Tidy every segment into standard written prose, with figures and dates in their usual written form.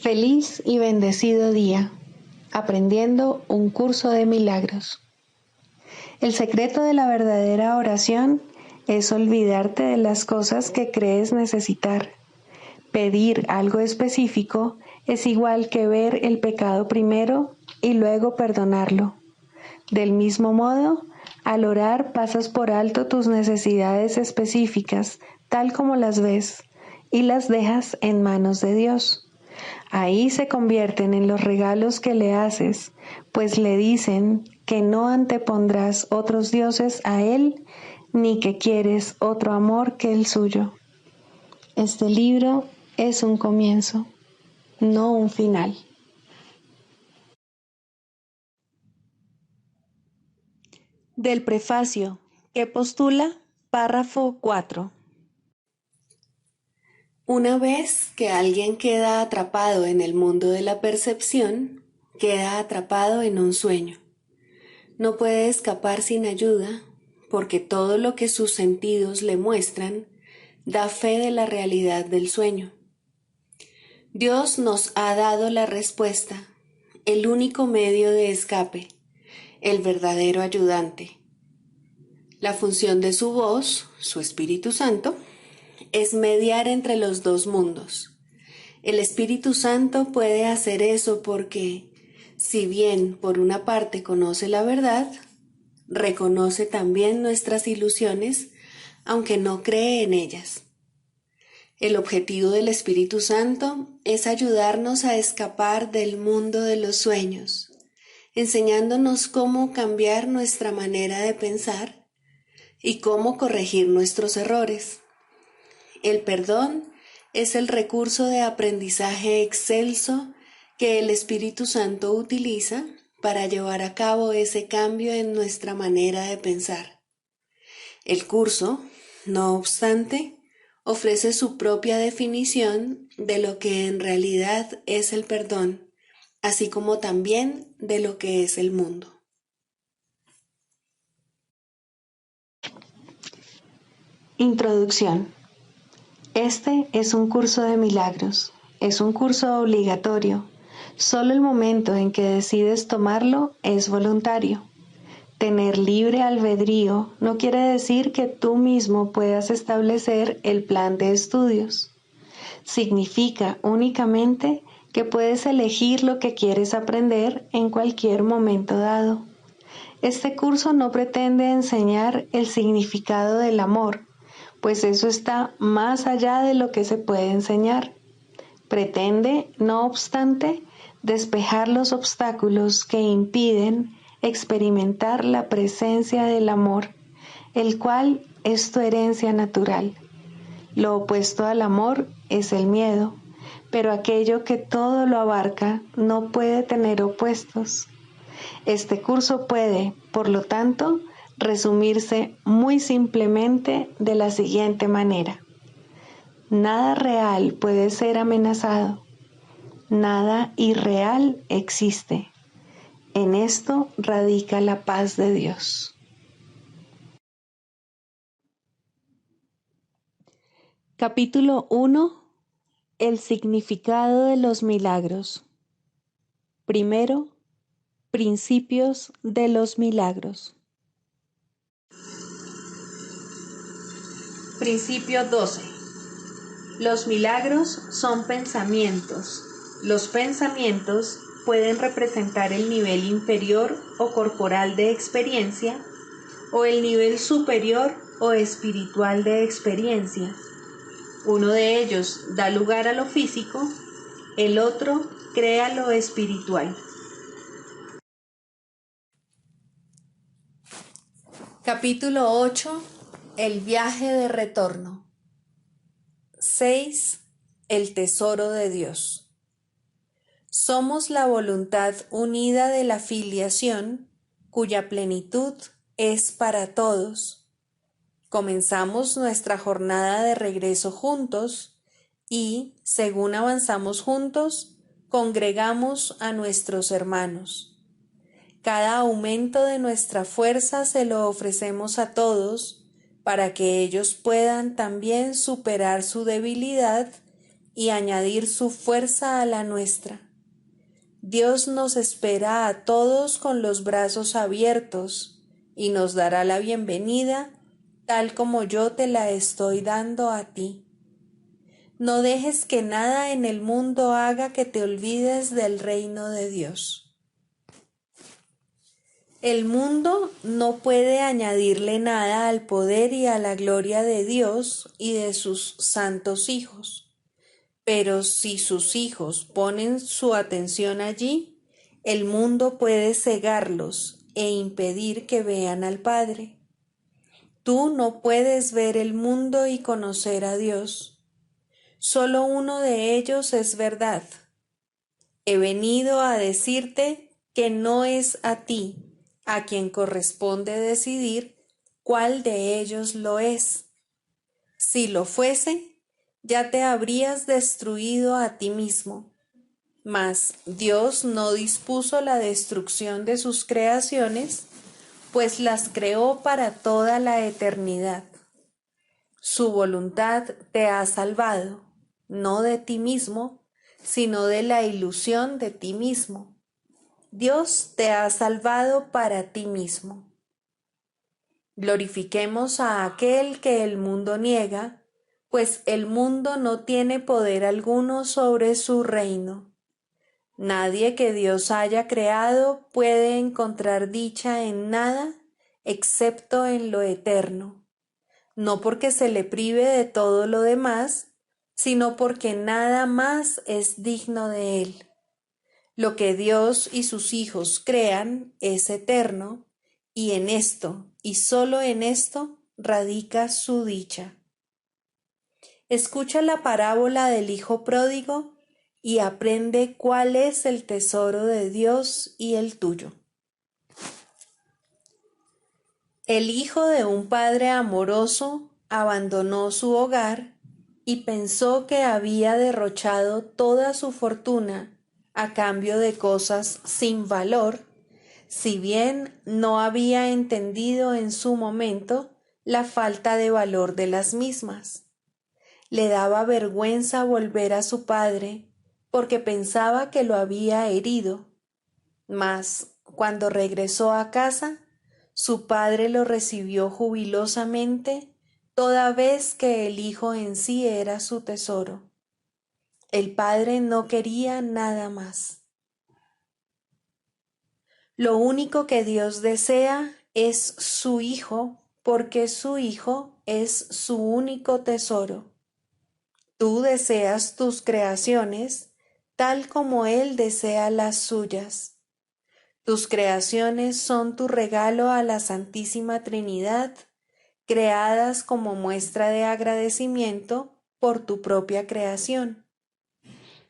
Feliz y bendecido día, aprendiendo un curso de milagros. El secreto de la verdadera oración es olvidarte de las cosas que crees necesitar. Pedir algo específico es igual que ver el pecado primero y luego perdonarlo. Del mismo modo, al orar pasas por alto tus necesidades específicas, tal como las ves, y las dejas en manos de Dios. Ahí se convierten en los regalos que le haces, pues le dicen que no antepondrás otros dioses a Él, ni que quieres otro amor que el suyo. Este libro es un comienzo, no un final. Del prefacio, que postula párrafo 4. Una vez que alguien queda atrapado en el mundo de la percepción, queda atrapado en un sueño. No puede escapar sin ayuda, porque todo lo que sus sentidos le muestran da fe de la realidad del sueño. Dios nos ha dado la respuesta, el único medio de escape, el verdadero ayudante. La función de su voz, su Espíritu Santo, es mediar entre los dos mundos. El Espíritu Santo puede hacer eso porque, si bien por una parte conoce la verdad, reconoce también nuestras ilusiones, aunque no cree en ellas. El objetivo del Espíritu Santo es ayudarnos a escapar del mundo de los sueños, enseñándonos cómo cambiar nuestra manera de pensar y cómo corregir nuestros errores. El perdón es el recurso de aprendizaje excelso que el Espíritu Santo utiliza para llevar a cabo ese cambio en nuestra manera de pensar. El curso, no obstante, ofrece su propia definición de lo que en realidad es el perdón, así como también de lo que es el mundo. Introducción. Este es un curso de milagros, es un curso obligatorio. Solo el momento en que decides tomarlo es voluntario. Tener libre albedrío no quiere decir que tú mismo puedas establecer el plan de estudios. Significa únicamente que puedes elegir lo que quieres aprender en cualquier momento dado. Este curso no pretende enseñar el significado del amor, pues eso está más allá de lo que se puede enseñar. Pretende, no obstante, despejar los obstáculos que impiden experimentar la presencia del amor, el cual es tu herencia natural. Lo opuesto al amor es el miedo, pero aquello que todo lo abarca no puede tener opuestos. Este curso puede, por lo tanto, resumirse muy simplemente de la siguiente manera. Nada real puede ser amenazado. Nada irreal existe. En esto radica la paz de Dios. Capítulo 1. El significado de los milagros. Primero, principios de los milagros. Principio 12. Los milagros son pensamientos. Los pensamientos pueden representar el nivel inferior o corporal de experiencia o el nivel superior o espiritual de experiencia. Uno de ellos da lugar a lo físico, el otro crea lo espiritual. Capítulo 8. El viaje de retorno. 6. El tesoro de Dios. Somos la voluntad unida de la filiación, cuya plenitud es para todos. Comenzamos nuestra jornada de regreso juntos y, según avanzamos juntos, congregamos a nuestros hermanos. Cada aumento de nuestra fuerza se lo ofrecemos a todos para que ellos puedan también superar su debilidad y añadir su fuerza a la nuestra. Dios nos espera a todos con los brazos abiertos y nos dará la bienvenida tal como yo te la estoy dando a ti. No dejes que nada en el mundo haga que te olvides del reino de Dios. El mundo no puede añadirle nada al poder y a la gloria de Dios y de sus santos hijos. Pero si sus hijos ponen su atención allí, el mundo puede cegarlos e impedir que vean al Padre. Tú no puedes ver el mundo y conocer a Dios. Solo uno de ellos es verdad. He venido a decirte que no es a ti a quien corresponde decidir cuál de ellos lo es. Si lo fuese, ya te habrías destruido a ti mismo. Mas Dios no dispuso la destrucción de sus creaciones, pues las creó para toda la eternidad. Su voluntad te ha salvado, no de ti mismo, sino de la ilusión de ti mismo. Dios te ha salvado para ti mismo. Glorifiquemos a aquel que el mundo niega, pues el mundo no tiene poder alguno sobre su reino. Nadie que Dios haya creado puede encontrar dicha en nada excepto en lo eterno, no porque se le prive de todo lo demás, sino porque nada más es digno de él. Lo que Dios y sus hijos crean es eterno, y en esto, y solo en esto, radica su dicha. Escucha la parábola del hijo pródigo y aprende cuál es el tesoro de Dios y el tuyo. El hijo de un padre amoroso abandonó su hogar y pensó que había derrochado toda su fortuna a cambio de cosas sin valor, si bien no había entendido en su momento la falta de valor de las mismas. Le daba vergüenza volver a su padre porque pensaba que lo había herido, mas cuando regresó a casa, su padre lo recibió jubilosamente, toda vez que el hijo en sí era su tesoro. El padre no quería nada más. Lo único que Dios desea es su hijo, porque su hijo es su único tesoro. Tú deseas tus creaciones tal como Él desea las suyas. Tus creaciones son tu regalo a la Santísima Trinidad, creadas como muestra de agradecimiento por tu propia creación.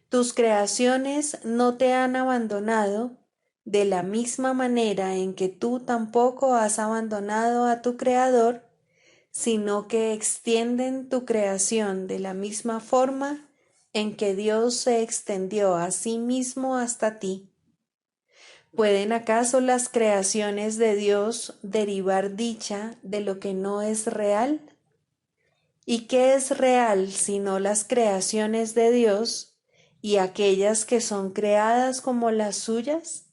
Tus creaciones no te han abandonado de la misma manera en que tú tampoco has abandonado a tu Creador, sino que extienden tu creación de la misma forma en que Dios se extendió a sí mismo hasta ti. ¿Pueden acaso las creaciones de Dios derivar dicha de lo que no es real? ¿Y qué es real sino las creaciones de Dios y aquellas que son creadas como las suyas?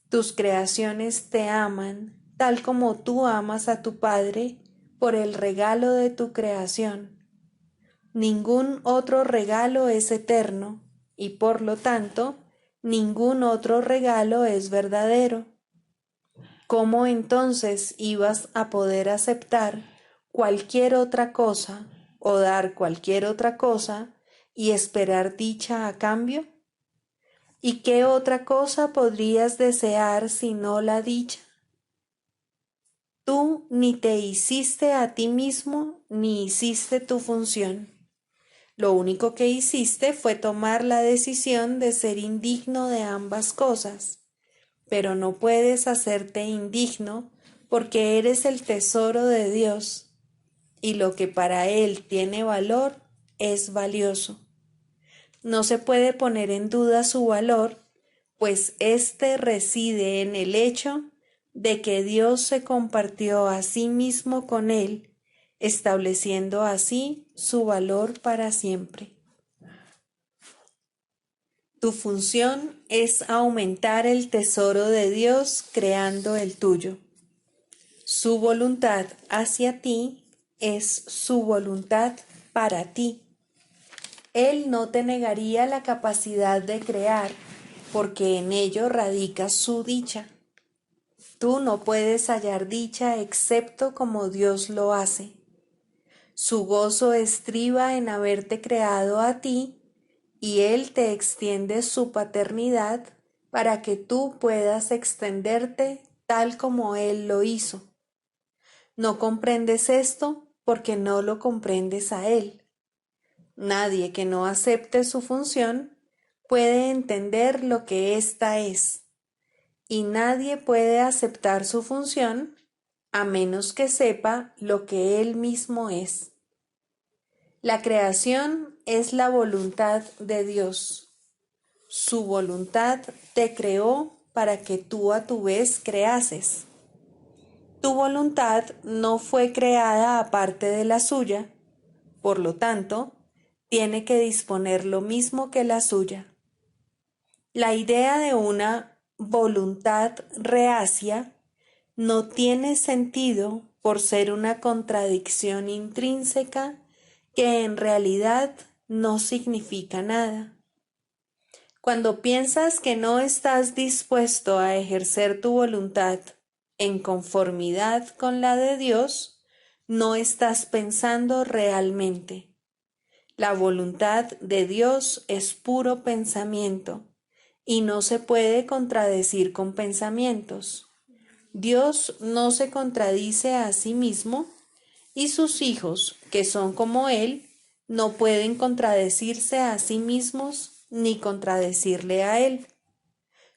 Tus creaciones te aman tal como tú amas a tu Padre por el regalo de tu creación. Ningún otro regalo es eterno y por lo tanto, ningún otro regalo es verdadero. ¿Cómo entonces ibas a poder aceptar cualquier otra cosa o dar cualquier otra cosa y esperar dicha a cambio? ¿Y qué otra cosa podrías desear sino la dicha? Tú ni te hiciste a ti mismo ni hiciste tu función. Lo único que hiciste fue tomar la decisión de ser indigno de ambas cosas, pero no puedes hacerte indigno porque eres el tesoro de Dios, y lo que para Él tiene valor es valioso. No se puede poner en duda su valor, pues éste reside en el hecho de que Dios se compartió a sí mismo con Él, estableciendo así su valor para siempre. Tu función es aumentar el tesoro de Dios creando el tuyo. Su voluntad hacia ti es su voluntad para ti. Él no te negaría la capacidad de crear, porque en ello radica su dicha. Tú no puedes hallar dicha excepto como Dios lo hace. Su gozo estriba en haberte creado a ti, y Él te extiende su paternidad para que tú puedas extenderte tal como Él lo hizo. No comprendes esto porque no lo comprendes a Él. Nadie que no acepte su función puede entender lo que ésta es, y nadie puede aceptar su función a menos que sepa lo que Él mismo es. La creación es la voluntad de Dios. Su voluntad te creó para que tú a tu vez creases. Tu voluntad no fue creada aparte de la suya, por lo tanto, tiene que disponer lo mismo que la suya. La idea de una voluntad reacia no tiene sentido por ser una contradicción intrínseca que en realidad no significa nada. Cuando piensas que no estás dispuesto a ejercer tu voluntad en conformidad con la de Dios, no estás pensando realmente. La voluntad de Dios es puro pensamiento y no se puede contradecir con pensamientos. Dios no se contradice a sí mismo y sus hijos, que son como Él, no pueden contradecirse a sí mismos ni contradecirle a Él.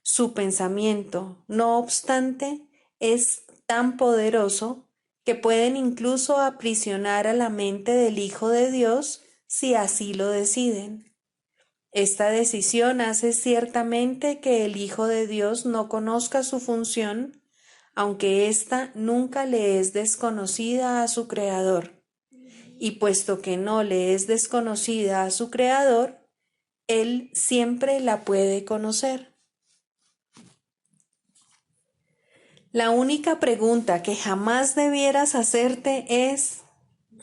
Su pensamiento, no obstante, es tan poderoso que pueden incluso aprisionar a la mente del Hijo de Dios si así lo deciden. Esta decisión hace ciertamente que el Hijo de Dios no conozca su función, aunque ésta nunca le es desconocida a su Creador. Y puesto que no le es desconocida a su Creador, Él siempre la puede conocer. La única pregunta que jamás debieras hacerte es: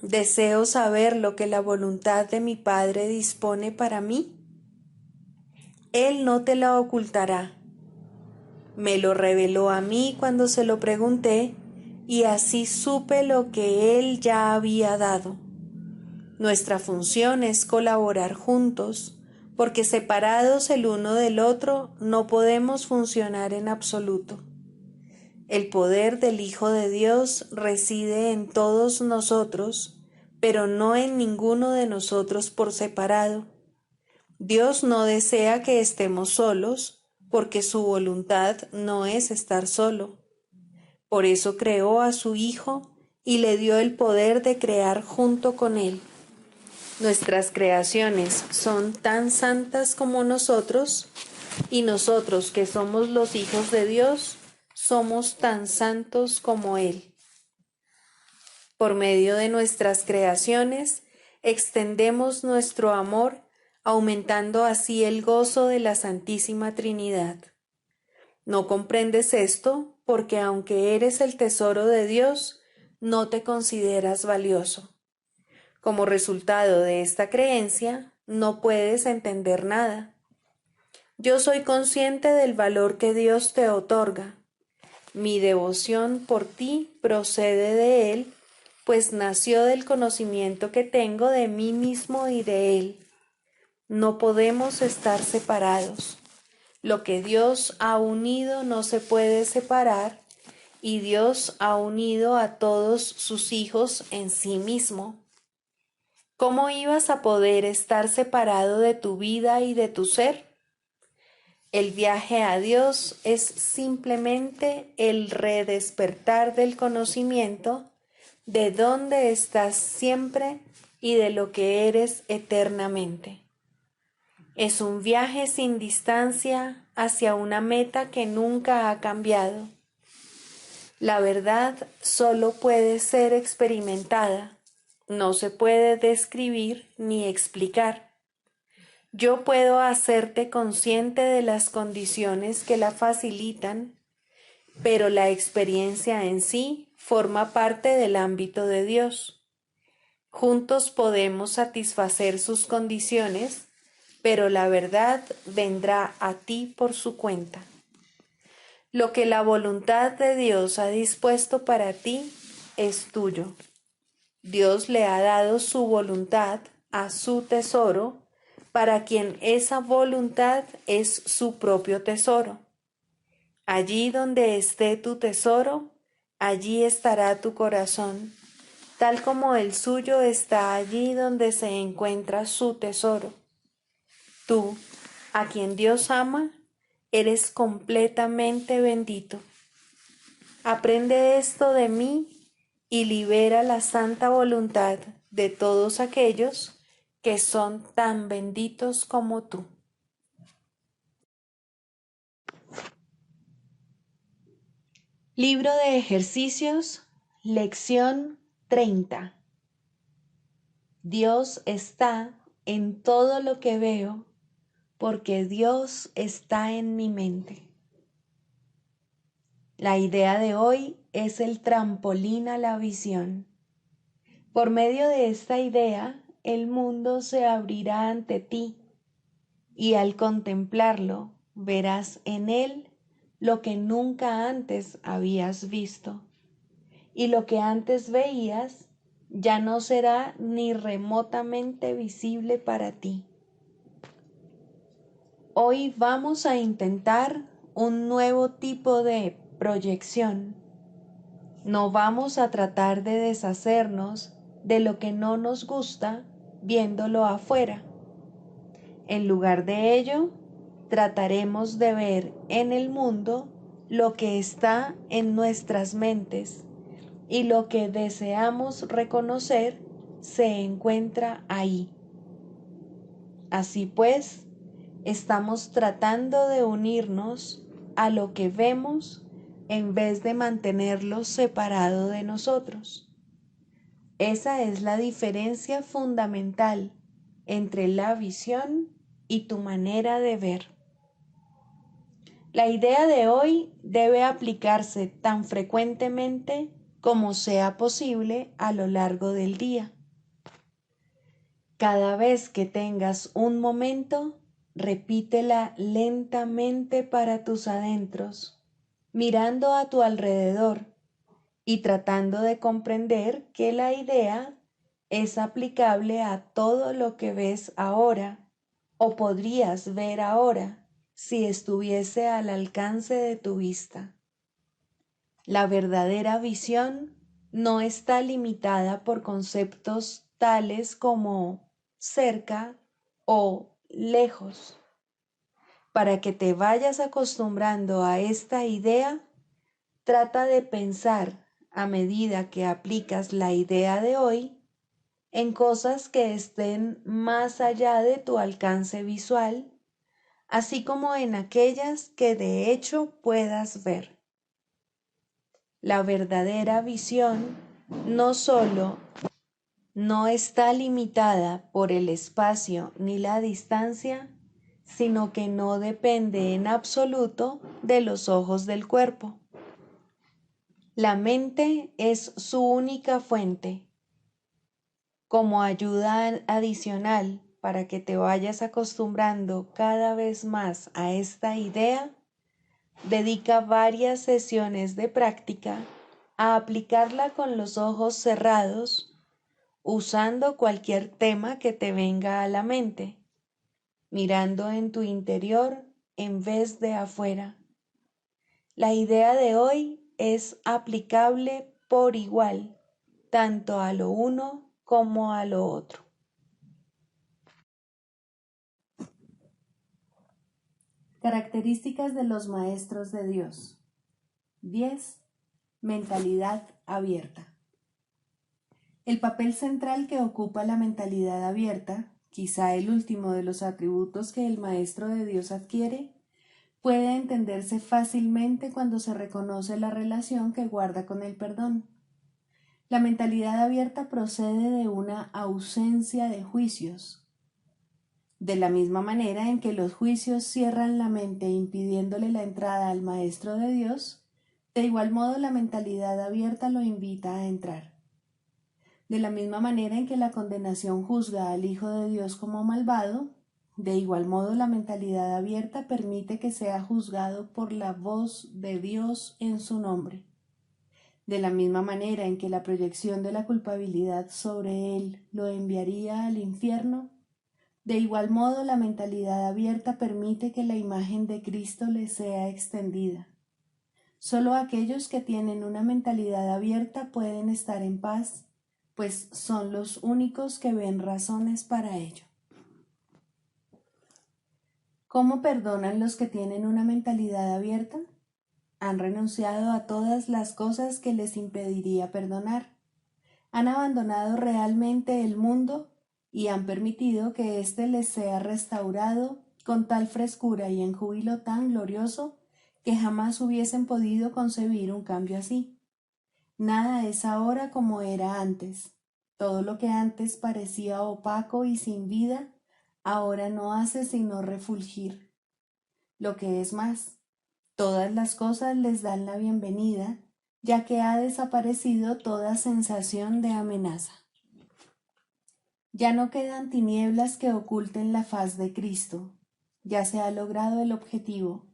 ¿deseo saber lo que la voluntad de mi Padre dispone para mí? Él no te la ocultará. Me lo reveló a mí cuando se lo pregunté, y así supe lo que Él ya había dado. Nuestra función es colaborar juntos, porque separados el uno del otro no podemos funcionar en absoluto. El poder del Hijo de Dios reside en todos nosotros, pero no en ninguno de nosotros por separado. Dios no desea que estemos solos, porque su voluntad no es estar solo. Por eso creó a su Hijo y le dio el poder de crear junto con Él. Nuestras creaciones son tan santas como nosotros, y nosotros que somos los hijos de Dios, somos tan santos como Él. Por medio de nuestras creaciones, extendemos nuestro amor, aumentando así el gozo de la Santísima Trinidad. No comprendes esto porque aunque eres el tesoro de Dios, no te consideras valioso. Como resultado de esta creencia, no puedes entender nada. Yo soy consciente del valor que Dios te otorga. Mi devoción por ti procede de Él, pues nació del conocimiento que tengo de mí mismo y de Él. No podemos estar separados. Lo que Dios ha unido no se puede separar, y Dios ha unido a todos sus hijos en sí mismo. ¿Cómo ibas a poder estar separado de tu vida y de tu ser? El viaje a Dios es simplemente el redespertar del conocimiento de dónde estás siempre y de lo que eres eternamente. Es un viaje sin distancia hacia una meta que nunca ha cambiado. La verdad solo puede ser experimentada, no se puede describir ni explicar. Yo puedo hacerte consciente de las condiciones que la facilitan, pero la experiencia en sí forma parte del ámbito de Dios. Juntos podemos satisfacer sus condiciones, pero la verdad vendrá a ti por su cuenta. Lo que la voluntad de Dios ha dispuesto para ti es tuyo. Dios le ha dado su voluntad a su tesoro, para quien esa voluntad es su propio tesoro. Allí donde esté tu tesoro, allí estará tu corazón, tal como el suyo está allí donde se encuentra su tesoro. Tú, a quien Dios ama, eres completamente bendito. Aprende esto de mí y libera la santa voluntad de todos aquellos que son tan benditos como tú. Libro de ejercicios, lección 30. Dios está en todo lo que veo, porque Dios está en mi mente. La idea de hoy es el trampolín a la visión. Por medio de esta idea, el mundo se abrirá ante ti y al contemplarlo verás en él lo que nunca antes habías visto, y lo que antes veías ya no será ni remotamente visible para ti. Hoy vamos a intentar un nuevo tipo de proyección. No vamos a tratar de deshacernos de lo que no nos gusta viéndolo afuera. En lugar de ello, trataremos de ver en el mundo lo que está en nuestras mentes, y lo que deseamos reconocer se encuentra ahí. Así pues, estamos tratando de unirnos a lo que vemos en vez de mantenerlo separado de nosotros. Esa es la diferencia fundamental entre la visión y tu manera de ver. La idea de hoy debe aplicarse tan frecuentemente como sea posible a lo largo del día. Cada vez que tengas un momento, repítela lentamente para tus adentros, mirando a tu alrededor y tratando de comprender que la idea es aplicable a todo lo que ves ahora o podrías ver ahora si estuviese al alcance de tu vista. La verdadera visión no está limitada por conceptos tales como cerca o lejos. Para que te vayas acostumbrando a esta idea, trata de pensar a medida que aplicas la idea de hoy en cosas que estén más allá de tu alcance visual, así como en aquellas que de hecho puedas ver. La verdadera visión no solo no está limitada por el espacio ni la distancia, sino que no depende en absoluto de los ojos del cuerpo. La mente es su única fuente. Como ayuda adicional para que te vayas acostumbrando cada vez más a esta idea, dedica varias sesiones de práctica a aplicarla con los ojos cerrados, usando cualquier tema que te venga a la mente, mirando en tu interior en vez de afuera. La idea de hoy es aplicable por igual, tanto a lo uno como a lo otro. Características de los maestros de Dios. 10. Mentalidad abierta. El papel central que ocupa la mentalidad abierta, quizá el último de los atributos que el maestro de Dios adquiere, puede entenderse fácilmente cuando se reconoce la relación que guarda con el perdón. La mentalidad abierta procede de una ausencia de juicios. De la misma manera en que los juicios cierran la mente impidiéndole la entrada al Maestro de Dios, de igual modo la mentalidad abierta lo invita a entrar. De la misma manera en que la condenación juzga al Hijo de Dios como malvado, de igual modo la mentalidad abierta permite que sea juzgado por la voz de Dios en su nombre. De la misma manera en que la proyección de la culpabilidad sobre él lo enviaría al infierno, de igual modo la mentalidad abierta permite que la imagen de Cristo le sea extendida. Solo aquellos que tienen una mentalidad abierta pueden estar en paz, pues son los únicos que ven razones para ello. ¿Cómo perdonan los que tienen una mentalidad abierta? Han renunciado a todas las cosas que les impediría perdonar. Han abandonado realmente el mundo y han permitido que éste les sea restaurado con tal frescura y en júbilo tan glorioso que jamás hubiesen podido concebir un cambio así. Nada es ahora como era antes. Todo lo que antes parecía opaco y sin vida, ahora no hace sino refulgir. Lo que es más, todas las cosas les dan la bienvenida, ya que ha desaparecido toda sensación de amenaza. Ya no quedan tinieblas que oculten la faz de Cristo. Ya se ha logrado el objetivo.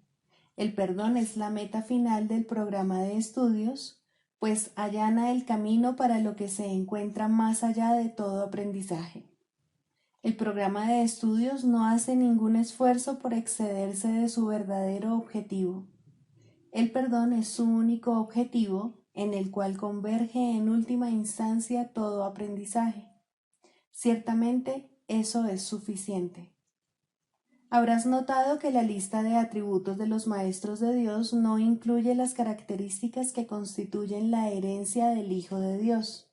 El perdón es la meta final del programa de estudios, pues allana el camino para lo que se encuentra más allá de todo aprendizaje. El programa de estudios no hace ningún esfuerzo por excederse de su verdadero objetivo. El perdón es su único objetivo, en el cual converge en última instancia todo aprendizaje. Ciertamente, eso es suficiente. Habrás notado que la lista de atributos de los maestros de Dios no incluye las características que constituyen la herencia del Hijo de Dios.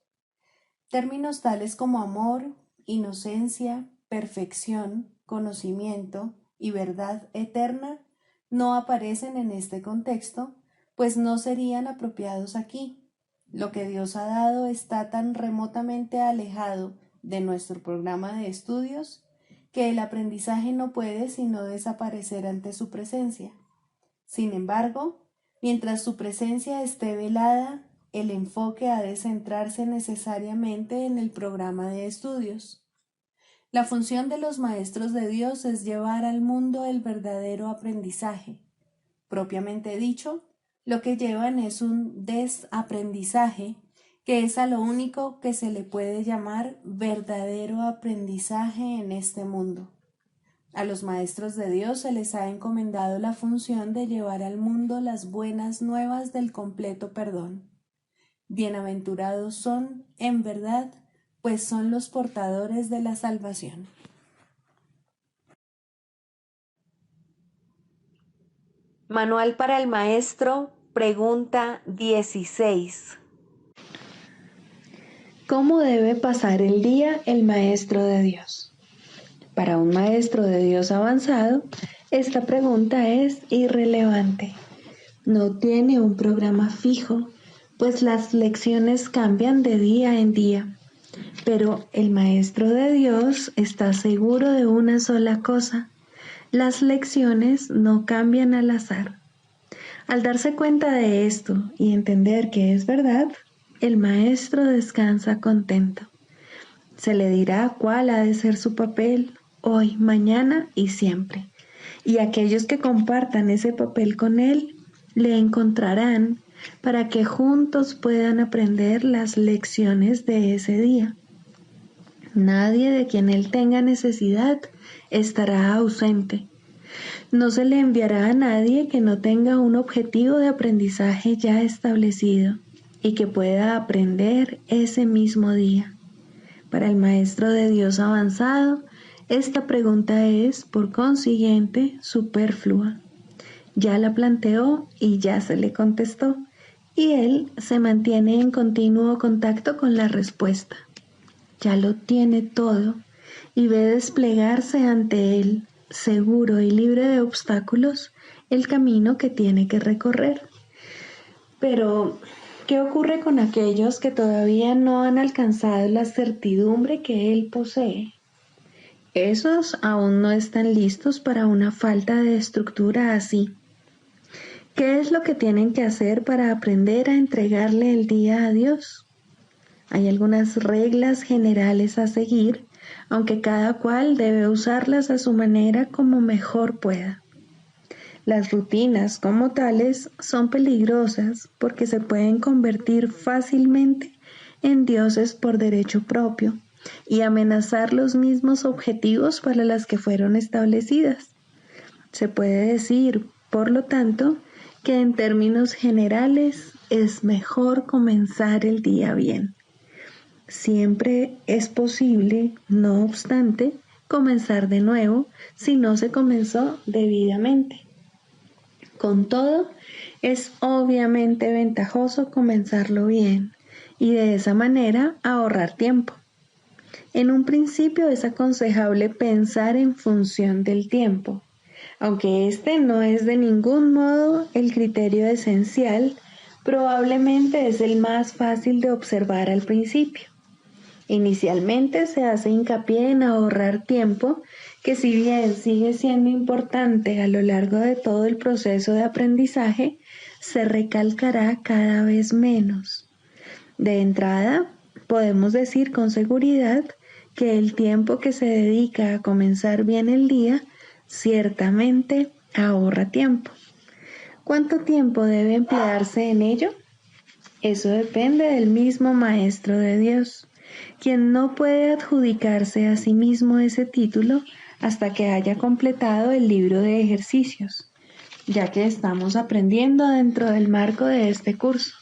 Términos tales como amor, inocencia, perfección, conocimiento y verdad eterna no aparecen en este contexto, pues no serían apropiados aquí. Lo que Dios ha dado está tan remotamente alejado de nuestro programa de estudios que el aprendizaje no puede sino desaparecer ante su presencia. Sin embargo, mientras su presencia esté velada, el enfoque ha de centrarse necesariamente en el programa de estudios. La función de los maestros de Dios es llevar al mundo el verdadero aprendizaje. Propiamente dicho, lo que llevan es un desaprendizaje, que es a lo único que se le puede llamar verdadero aprendizaje en este mundo. A los maestros de Dios se les ha encomendado la función de llevar al mundo las buenas nuevas del completo perdón. Bienaventurados son, en verdad, pues son los portadores de la salvación. Manual para el maestro, pregunta 16. ¿Cómo debe pasar el día el maestro de Dios? Para un maestro de Dios avanzado, esta pregunta es irrelevante. No tiene un programa fijo, pues las lecciones cambian de día en día. Pero el maestro de Dios está seguro de una sola cosa: las lecciones no cambian al azar. Al darse cuenta de esto y entender que es verdad, el maestro descansa contento. Se le dirá cuál ha de ser su papel hoy, mañana y siempre. Y aquellos que compartan ese papel con él le encontrarán para que juntos puedan aprender las lecciones de ese día. Nadie de quien él tenga necesidad estará ausente. No se le enviará a nadie que no tenga un objetivo de aprendizaje ya establecido y que pueda aprender ese mismo día. Para el maestro de Dios avanzado, esta pregunta es, por consiguiente, superflua. Ya la planteó y ya se le contestó, y él se mantiene en continuo contacto con la respuesta. Ya lo tiene todo y ve desplegarse ante él, seguro y libre de obstáculos, el camino que tiene que recorrer. Pero, ¿qué ocurre con aquellos que todavía no han alcanzado la certidumbre que él posee? Esos aún no están listos para una falta de estructura así. ¿Qué es lo que tienen que hacer para aprender a entregarle el día a Dios? Hay algunas reglas generales a seguir, aunque cada cual debe usarlas a su manera como mejor pueda. Las rutinas como tales son peligrosas porque se pueden convertir fácilmente en dioses por derecho propio y amenazar los mismos objetivos para los que fueron establecidas. Se puede decir, por lo tanto, que en términos generales es mejor comenzar el día bien. Siempre es posible, no obstante, comenzar de nuevo si no se comenzó debidamente. Con todo, es obviamente ventajoso comenzarlo bien y de esa manera ahorrar tiempo. En un principio es aconsejable pensar en función del tiempo, aunque este no es de ningún modo el criterio esencial, probablemente es el más fácil de observar al principio. Inicialmente se hace hincapié en ahorrar tiempo, que si bien sigue siendo importante a lo largo de todo el proceso de aprendizaje, se recalcará cada vez menos. De entrada, podemos decir con seguridad que el tiempo que se dedica a comenzar bien el día ciertamente ahorra tiempo. ¿Cuánto tiempo debe emplearse en ello? Eso depende del mismo Maestro de Dios, quien no puede adjudicarse a sí mismo ese título hasta que haya completado el libro de ejercicios, ya que estamos aprendiendo dentro del marco de este curso.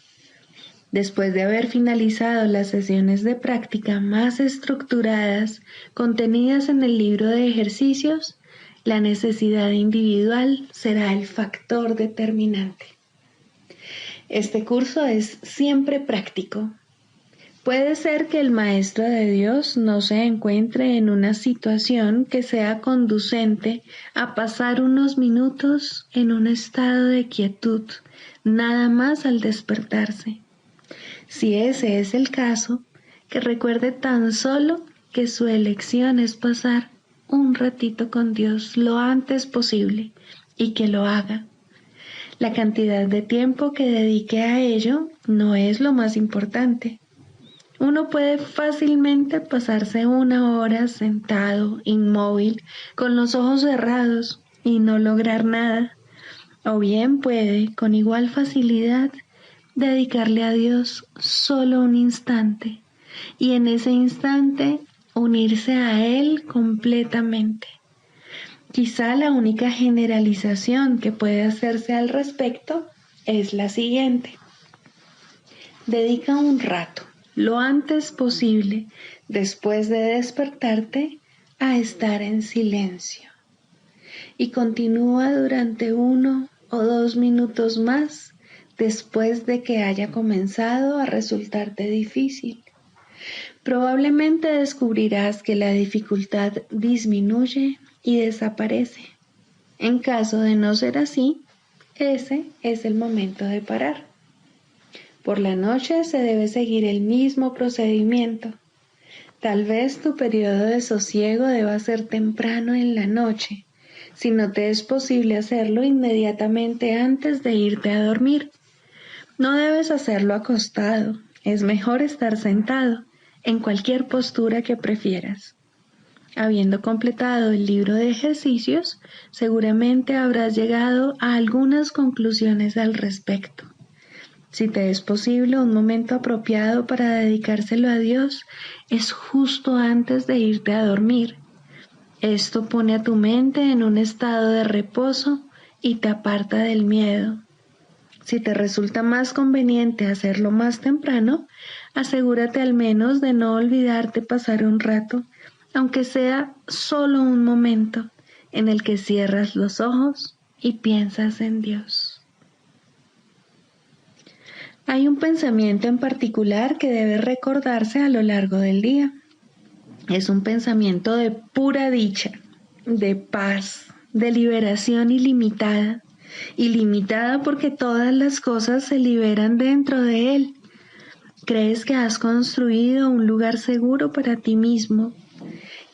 Después de haber finalizado las sesiones de práctica más estructuradas contenidas en el libro de ejercicios, la necesidad individual será el factor determinante. Este curso es siempre práctico. Puede ser que el Maestro de Dios no se encuentre en una situación que sea conducente a pasar unos minutos en un estado de quietud, nada más al despertarse. Si ese es el caso, que recuerde tan solo que su elección es pasar un ratito con Dios lo antes posible y que lo haga. La cantidad de tiempo que dedique a ello no es lo más importante. Uno puede fácilmente pasarse 1 hora sentado, inmóvil, con los ojos cerrados y no lograr nada. O bien puede, con igual facilidad, dedicarle a Dios solo un instante y en ese instante unirse a Él completamente. Quizá la única generalización que puede hacerse al respecto es la siguiente. Dedica un rato, lo antes posible, después de despertarte, a estar en silencio. Y continúa durante 1 o 2 minutos más después de que haya comenzado a resultarte difícil. Probablemente descubrirás que la dificultad disminuye y desaparece. En caso de no ser así, ese es el momento de parar. Por la noche se debe seguir el mismo procedimiento. Tal vez tu periodo de sosiego deba ser temprano en la noche, si no te es posible hacerlo inmediatamente antes de irte a dormir. No debes hacerlo acostado, es mejor estar sentado, en cualquier postura que prefieras. Habiendo completado el libro de ejercicios, seguramente habrás llegado a algunas conclusiones al respecto. Si te es posible, un momento apropiado para dedicárselo a Dios es justo antes de irte a dormir. Esto pone a tu mente en un estado de reposo y te aparta del miedo. Si te resulta más conveniente hacerlo más temprano, asegúrate al menos de no olvidarte pasar un rato, aunque sea solo un momento, en el que cierras los ojos y piensas en Dios. Hay un pensamiento en particular que debe recordarse a lo largo del día. Es un pensamiento de pura dicha, de paz, de liberación ilimitada. Ilimitada porque todas las cosas se liberan dentro de él. Crees que has construido un lugar seguro para ti mismo,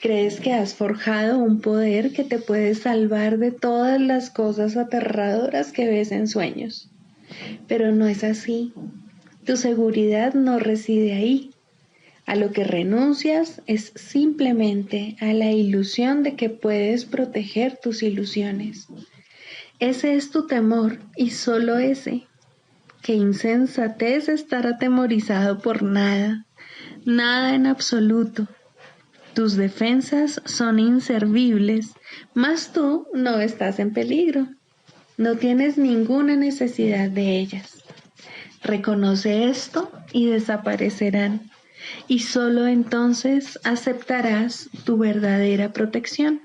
Crees que has forjado un poder que te puede salvar de todas las cosas aterradoras que ves en sueños. Pero no es así. Tu seguridad no reside ahí. A lo que renuncias es simplemente a la ilusión de que puedes proteger tus ilusiones. Ese es tu temor y solo ese. Qué insensatez estar atemorizado por nada, nada en absoluto. Tus defensas son inservibles, mas tú no estás en peligro. No tienes ninguna necesidad de ellas. Reconoce esto y desaparecerán, y solo entonces aceptarás tu verdadera protección.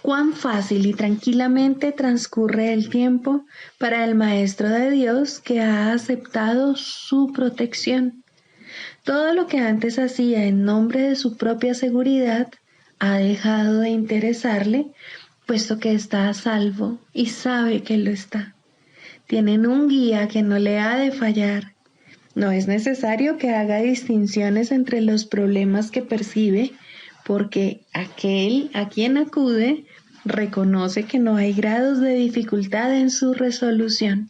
Cuán fácil y tranquilamente transcurre el tiempo para el Maestro de Dios que ha aceptado su protección. Todo lo que antes hacía en nombre de su propia seguridad ha dejado de interesarle, puesto que está a salvo y sabe que lo está. Tienen un guía que no le ha de fallar. No es necesario que haga distinciones entre los problemas que percibe, porque aquel a quien acude reconoce que no hay grados de dificultad en su resolución.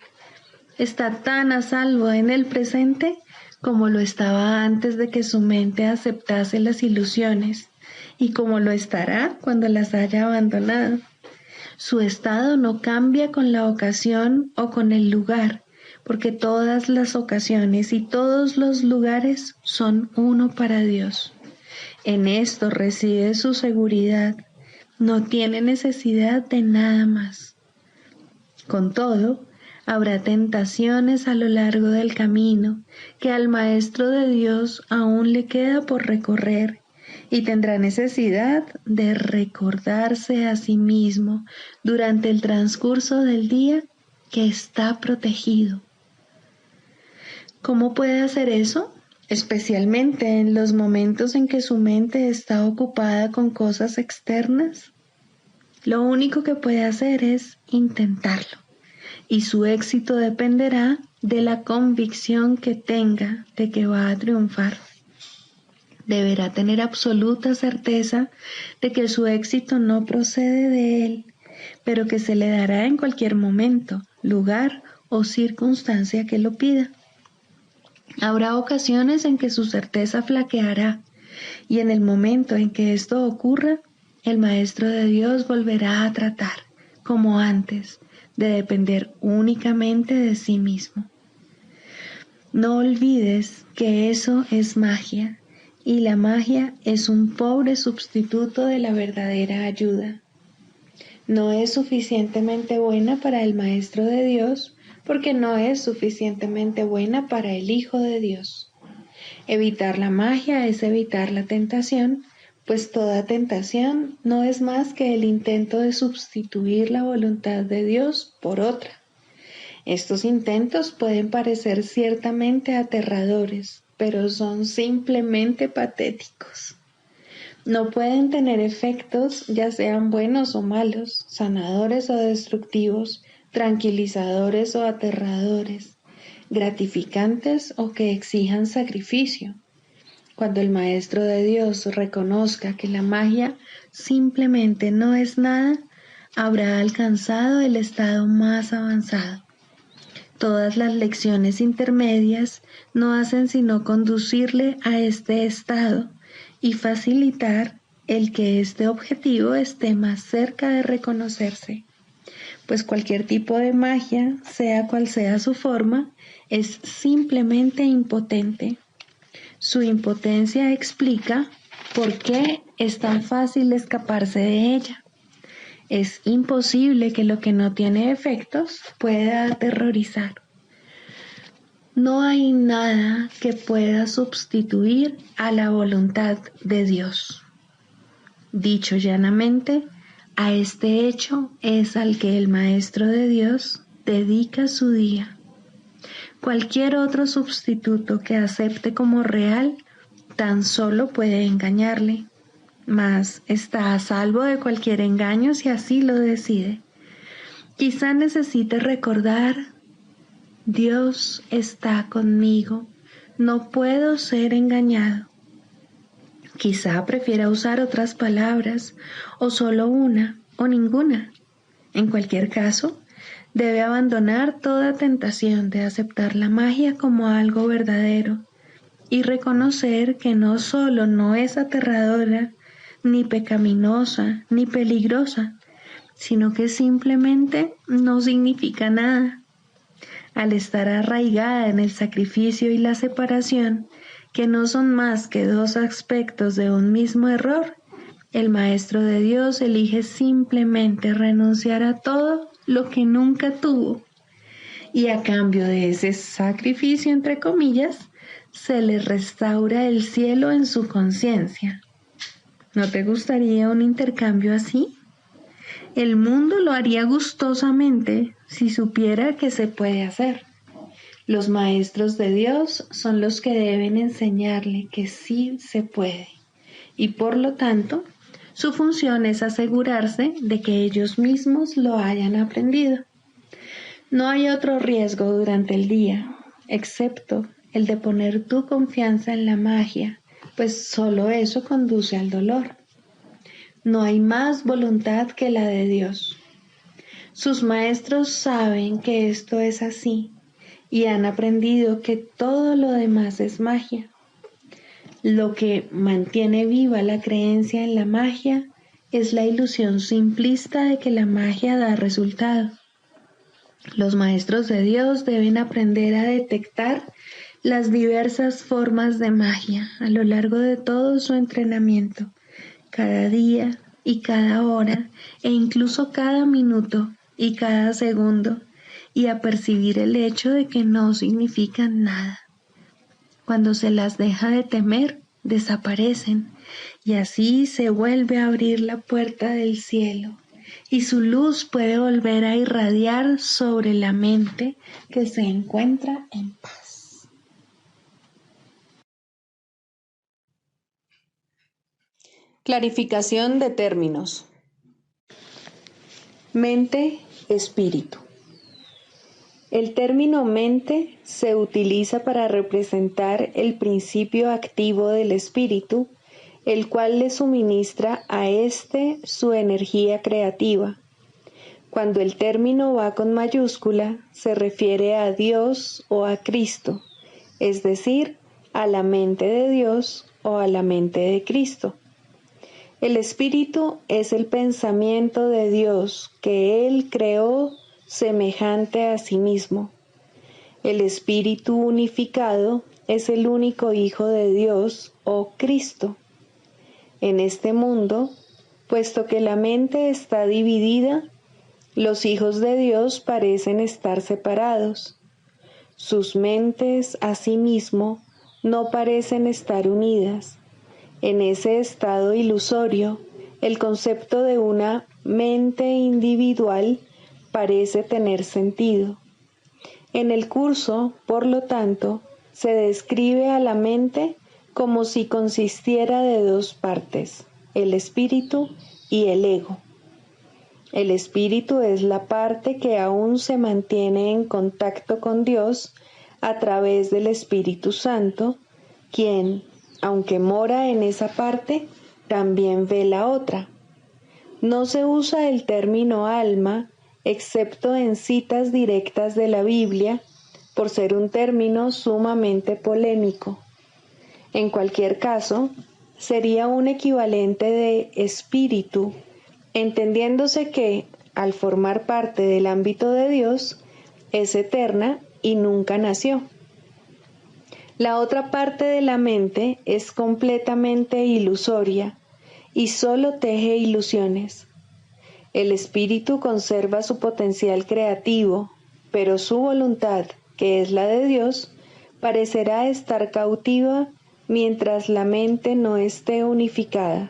Está tan a salvo en el presente como lo estaba antes de que su mente aceptase las ilusiones, y como lo estará cuando las haya abandonado. Su estado no cambia con la ocasión o con el lugar, porque todas las ocasiones y todos los lugares son uno para Dios. En esto reside su seguridad. No tiene necesidad de nada más. Con todo, habrá tentaciones a lo largo del camino que al Maestro de Dios aún le queda por recorrer, y tendrá necesidad de recordarse a sí mismo durante el transcurso del día que está protegido. ¿Cómo puede hacer eso? Especialmente en los momentos en que su mente está ocupada con cosas externas. Lo único que puede hacer es intentarlo, y su éxito dependerá de la convicción que tenga de que va a triunfar. Deberá tener absoluta certeza de que su éxito no procede de él, pero que se le dará en cualquier momento, lugar o circunstancia que lo pida. Habrá ocasiones en que su certeza flaqueará, y en el momento en que esto ocurra, el Maestro de Dios volverá a tratar, como antes, de depender únicamente de sí mismo. No olvides que eso es magia, y la magia es un pobre sustituto de la verdadera ayuda. No es suficientemente buena para el Maestro de Dios, porque no es suficientemente buena para el Hijo de Dios. Evitar la magia es evitar la tentación, pues toda tentación no es más que el intento de sustituir la voluntad de Dios por otra. Estos intentos pueden parecer ciertamente aterradores, pero son simplemente patéticos. No pueden tener efectos, ya sean buenos o malos, sanadores o destructivos, tranquilizadores o aterradores, gratificantes o que exijan sacrificio. Cuando el Maestro de Dios reconozca que la magia simplemente no es nada, habrá alcanzado el estado más avanzado. Todas las lecciones intermedias no hacen sino conducirle a este estado y facilitar el que este objetivo esté más cerca de reconocerse, pues cualquier tipo de magia, sea cual sea su forma, es simplemente impotente. Su impotencia explica por qué es tan fácil escaparse de ella. Es imposible que lo que no tiene efectos pueda aterrorizar. No hay nada que pueda sustituir a la voluntad de Dios. Dicho llanamente, a este hecho es al que el Maestro de Dios dedica su día. Cualquier otro sustituto que acepte como real tan solo puede engañarle, mas está a salvo de cualquier engaño si así lo decide. Quizá necesite recordar: Dios está conmigo, no puedo ser engañado. Quizá prefiera usar otras palabras, o solo una, o ninguna. En cualquier caso, debe abandonar toda tentación de aceptar la magia como algo verdadero y reconocer que no solo no es aterradora, ni pecaminosa, ni peligrosa, sino que simplemente no significa nada. Al estar arraigada en el sacrificio y la separación, que no son más que dos aspectos de un mismo error, el Maestro de Dios elige simplemente renunciar a todo lo que nunca tuvo, y a cambio de ese sacrificio, entre comillas, se le restaura el cielo en su conciencia. ¿No te gustaría un intercambio así? El mundo lo haría gustosamente si supiera que se puede hacer. Los maestros de Dios son los que deben enseñarle que sí se puede, y por lo tanto, su función es asegurarse de que ellos mismos lo hayan aprendido. No hay otro riesgo durante el día, excepto el de poner tu confianza en la magia, pues solo eso conduce al dolor. No hay más voluntad que la de Dios. Sus maestros saben que esto es así y han aprendido que todo lo demás es magia. Lo que mantiene viva la creencia en la magia es la ilusión simplista de que la magia da resultado. Los maestros de Dios deben aprender a detectar las diversas formas de magia a lo largo de todo su entrenamiento, cada día y cada hora, e incluso cada minuto y cada segundo, y a percibir el hecho de que no significan nada. Cuando se las deja de temer, desaparecen, y así se vuelve a abrir la puerta del cielo, y su luz puede volver a irradiar sobre la mente que se encuentra en paz. Clarificación de términos. Mente, espíritu. El término mente se utiliza para representar el principio activo del espíritu, el cual le suministra a éste su energía creativa. Cuando el término va con mayúscula, se refiere a Dios o a Cristo, es decir, a la mente de Dios o a la mente de Cristo. El espíritu es el pensamiento de Dios que Él creó semejante a sí mismo. El espíritu unificado es el único Hijo de Dios o Cristo. En este mundo, puesto que la mente está dividida, los hijos de Dios parecen estar separados. Sus mentes, asimismo, no parecen estar unidas. En ese estado ilusorio, el concepto de una mente individual parece tener sentido. En el curso, por lo tanto, se describe a la mente como si consistiera de dos partes, el espíritu y el ego. El espíritu es la parte que aún se mantiene en contacto con Dios a través del Espíritu Santo, quien, aunque mora en esa parte, también ve la otra. No se usa el término alma, excepto en citas directas de la Biblia, por ser un término sumamente polémico. En cualquier caso, sería un equivalente de espíritu, entendiéndose que, al formar parte del ámbito de Dios, es eterna y nunca nació. La otra parte de la mente es completamente ilusoria y solo teje ilusiones. El espíritu conserva su potencial creativo, pero su voluntad, que es la de Dios, parecerá estar cautiva mientras la mente no esté unificada.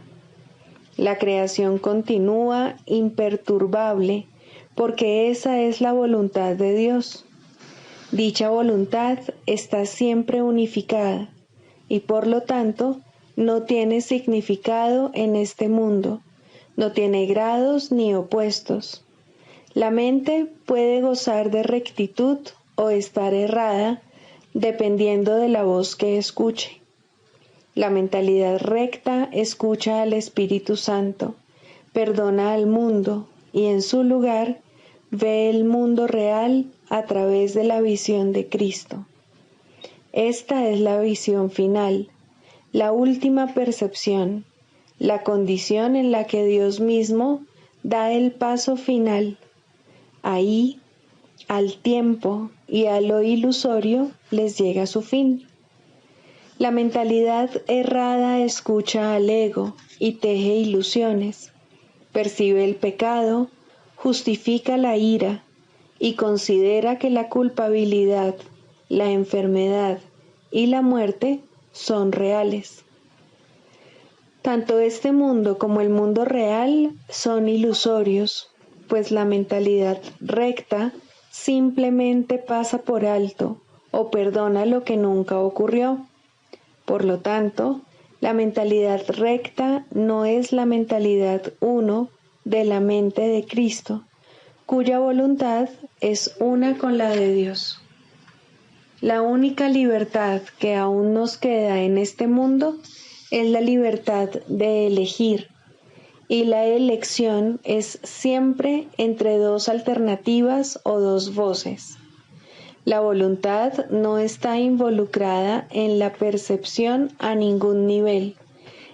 La creación continúa imperturbable porque esa es la voluntad de Dios. Dicha voluntad está siempre unificada y por lo tanto no tiene significado en este mundo, no tiene grados ni opuestos. La mente puede gozar de rectitud o estar errada dependiendo de la voz que escuche. La mentalidad recta escucha al Espíritu Santo, perdona al mundo y en su lugar ve el mundo real a través de la visión de Cristo. Esta es la visión final, la última percepción, la condición en la que Dios mismo da el paso final. Ahí, al tiempo y a lo ilusorio les llega su fin. La mentalidad errada escucha al ego y teje ilusiones, percibe el pecado, justifica la ira y considera que la culpabilidad, la enfermedad y la muerte son reales. Tanto este mundo como el mundo real son ilusorios, pues la mentalidad recta simplemente pasa por alto o perdona lo que nunca ocurrió. Por lo tanto, la mentalidad recta no es la mentalidad uno de la mente de Cristo, cuya voluntad es una con la de Dios. La única libertad que aún nos queda en este mundo es la libertad de elegir, y la elección es siempre entre dos alternativas o dos voces. La voluntad no está involucrada en la percepción a ningún nivel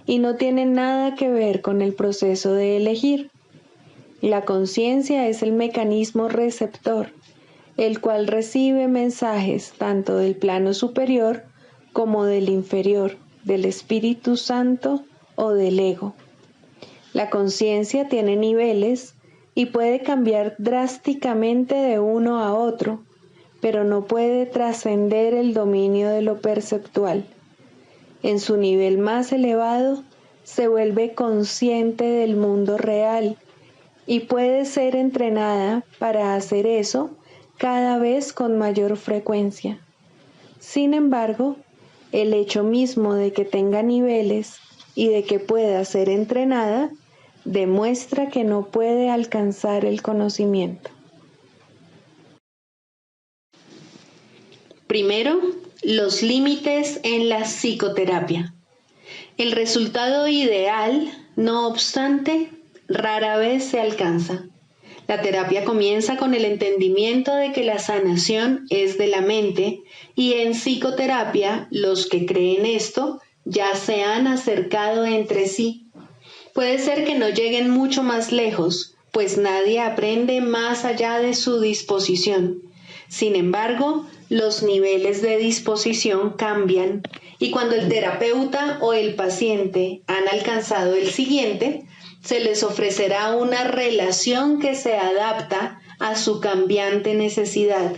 y no tiene nada que ver con el proceso de elegir. La conciencia es el mecanismo receptor, el cual recibe mensajes tanto del plano superior como del inferior, del Espíritu Santo o del ego. La conciencia tiene niveles y puede cambiar drásticamente de uno a otro, pero no puede trascender el dominio de lo perceptual. En su nivel más elevado, se vuelve consciente del mundo real y puede ser entrenada para hacer eso cada vez con mayor frecuencia. Sin embargo, el hecho mismo de que tenga niveles y de que pueda ser entrenada demuestra que no puede alcanzar el conocimiento. Primero, los límites en la psicoterapia. El resultado ideal, no obstante, rara vez se alcanza. La terapia comienza con el entendimiento de que la sanación es de la mente y en psicoterapia los que creen esto ya se han acercado entre sí. Puede ser que no lleguen mucho más lejos, pues nadie aprende más allá de su disposición. Sin embargo, los niveles de disposición cambian y cuando el terapeuta o el paciente han alcanzado el siguiente, se les ofrecerá una relación que se adapta a su cambiante necesidad.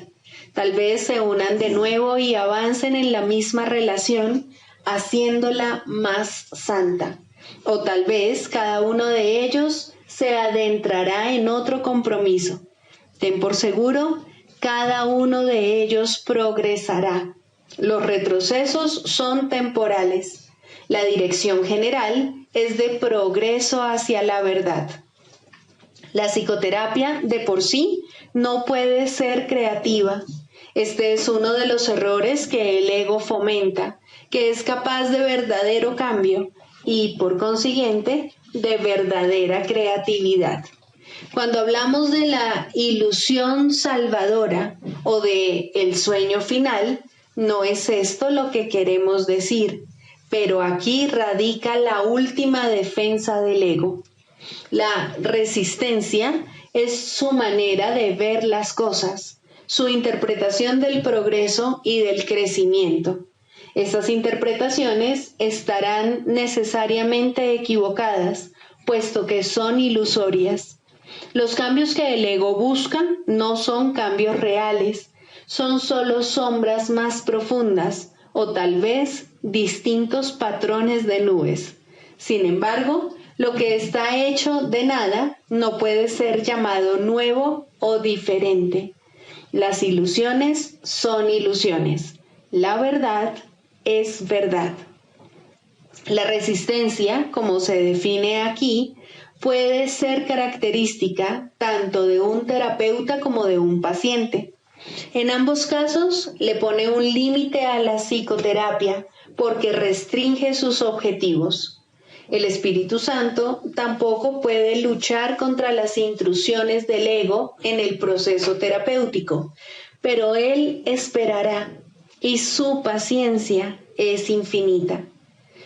Tal vez se unan de nuevo y avancen en la misma relación, haciéndola más santa. O tal vez cada uno de ellos se adentrará en otro compromiso. Ten por seguro, cada uno de ellos progresará. Los retrocesos son temporales. La dirección general es de progreso hacia la verdad. La psicoterapia de por sí no puede ser creativa. Este es uno de los errores que el ego fomenta, que es capaz de verdadero cambio y, por consiguiente, de verdadera creatividad. Cuando hablamos de la ilusión salvadora o de el sueño final, no es esto lo que queremos decir, pero aquí radica la última defensa del ego. La resistencia es su manera de ver las cosas, su interpretación del progreso y del crecimiento. Estas interpretaciones estarán necesariamente equivocadas, puesto que son ilusorias. Los cambios que el ego busca no son cambios reales, son solo sombras más profundas o tal vez distintos patrones de nubes. Sin embargo, lo que está hecho de nada no puede ser llamado nuevo o diferente. Las ilusiones son ilusiones. La verdad es verdad. La resistencia, como se define aquí, puede ser característica tanto de un terapeuta como de un paciente. En ambos casos le pone un límite a la psicoterapia, porque restringe sus objetivos. El Espíritu Santo tampoco puede luchar contra las intrusiones del ego en el proceso terapéutico, pero Él esperará y su paciencia es infinita.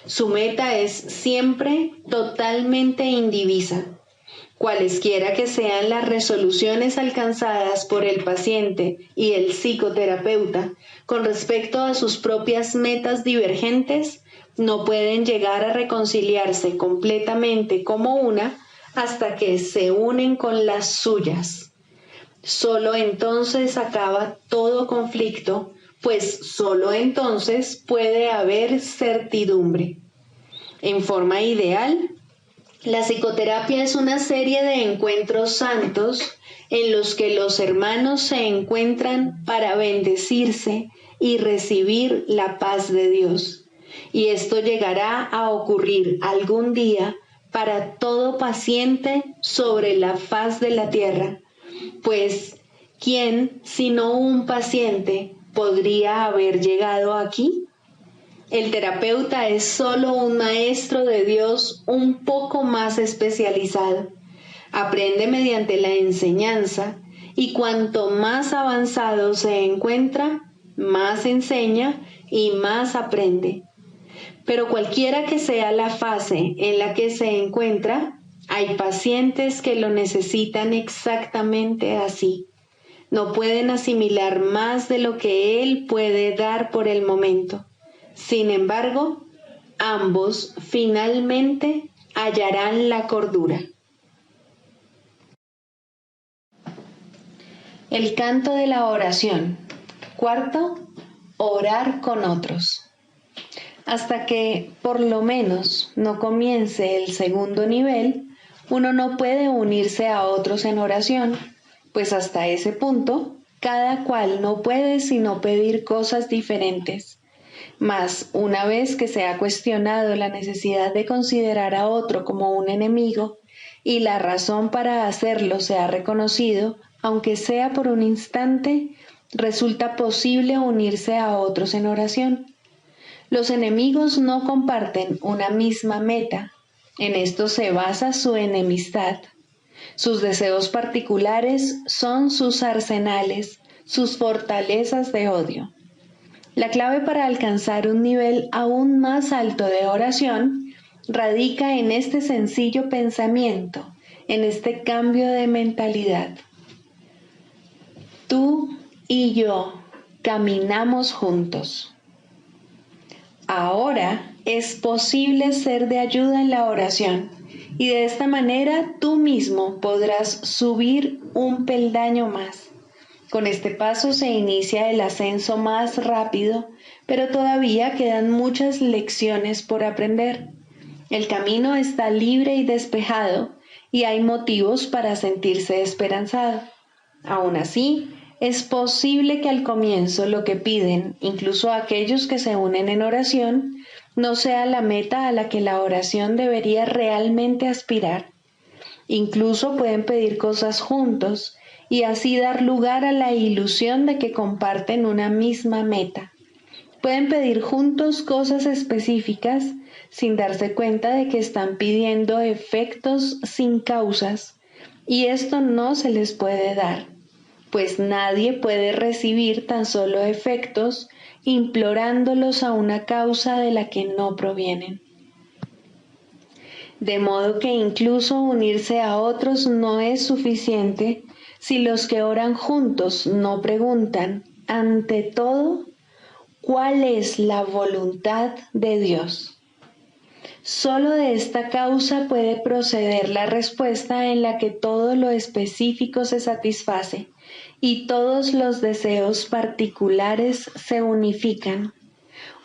Su meta es siempre totalmente indivisa. Cualesquiera que sean las resoluciones alcanzadas por el paciente y el psicoterapeuta con respecto a sus propias metas divergentes, no pueden llegar a reconciliarse completamente como una hasta que se unen con las suyas. Solo entonces acaba todo conflicto, pues solo entonces puede haber certidumbre. En forma ideal, la psicoterapia es una serie de encuentros santos en los que los hermanos se encuentran para bendecirse y recibir la paz de Dios. Y esto llegará a ocurrir algún día para todo paciente sobre la faz de la tierra, pues ¿quién, sino un paciente, podría haber llegado aquí? El terapeuta es solo un maestro de Dios un poco más especializado. Aprende mediante la enseñanza y cuanto más avanzado se encuentra, más enseña y más aprende. Pero cualquiera que sea la fase en la que se encuentra, hay pacientes que lo necesitan exactamente así. No pueden asimilar más de lo que él puede dar por el momento. Sin embargo, ambos finalmente hallarán la cordura. El canto de la oración. Cuarto, orar con otros. Hasta que, por lo menos, no comience el segundo nivel, uno no puede unirse a otros en oración, pues hasta ese punto, cada cual no puede sino pedir cosas diferentes. Mas, una vez que se ha cuestionado la necesidad de considerar a otro como un enemigo, y la razón para hacerlo se ha reconocido, aunque sea por un instante, resulta posible unirse a otros en oración. Los enemigos no comparten una misma meta. En esto se basa su enemistad. Sus deseos particulares son sus arsenales, sus fortalezas de odio. La clave para alcanzar un nivel aún más alto de oración radica en este sencillo pensamiento, en este cambio de mentalidad. Tú y yo caminamos juntos. Ahora es posible ser de ayuda en la oración y de esta manera tú mismo podrás subir un peldaño más. Con este paso se inicia el ascenso más rápido, pero todavía quedan muchas lecciones por aprender. El camino está libre y despejado y hay motivos para sentirse esperanzado. Aún así, es posible que al comienzo lo que piden, incluso aquellos que se unen en oración, no sea la meta a la que la oración debería realmente aspirar. Incluso pueden pedir cosas juntos y así dar lugar a la ilusión de que comparten una misma meta. Pueden pedir juntos cosas específicas sin darse cuenta de que están pidiendo efectos sin causas, y esto no se les puede dar, pues nadie puede recibir tan solo efectos implorándolos a una causa de la que no provienen. De modo que incluso unirse a otros no es suficiente si los que oran juntos no preguntan, ante todo, ¿cuál es la voluntad de Dios? Solo de esta causa puede proceder la respuesta en la que todo lo específico se satisface y todos los deseos particulares se unifican.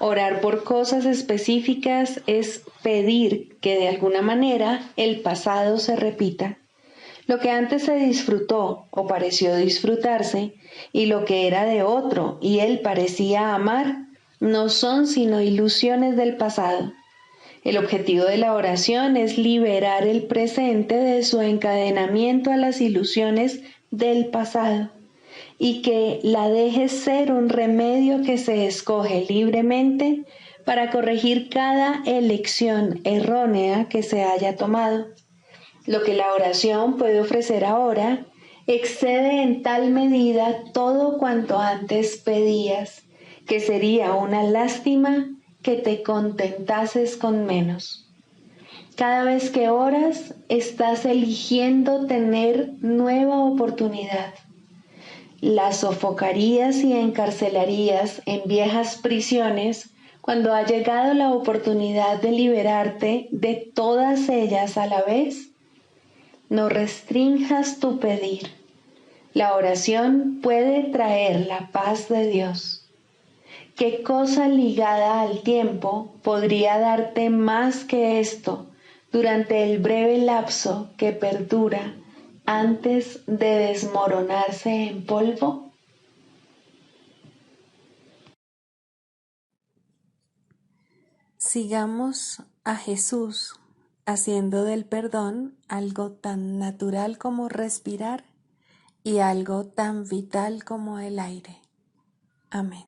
Orar por cosas específicas es pedir que de alguna manera el pasado se repita. Lo que antes se disfrutó o pareció disfrutarse y lo que era de otro y él parecía amar, no son sino ilusiones del pasado. El objetivo de la oración es liberar el presente de su encadenamiento a las ilusiones del pasado y que la deje ser un remedio que se escoge libremente para corregir cada elección errónea que se haya tomado. Lo que la oración puede ofrecer ahora excede en tal medida todo cuanto antes pedías, que sería una lástima que te contentases con menos. Cada vez que oras, estás eligiendo tener nueva oportunidad. La sofocarías y encarcelarías en viejas prisiones cuando ha llegado la oportunidad de liberarte de todas ellas a la vez. No restrinjas tu pedir. La oración puede traer la paz de Dios. ¿Qué cosa ligada al tiempo podría darte más que esto durante el breve lapso que perdura antes de desmoronarse en polvo? Sigamos a Jesús haciendo del perdón algo tan natural como respirar y algo tan vital como el aire. Amén.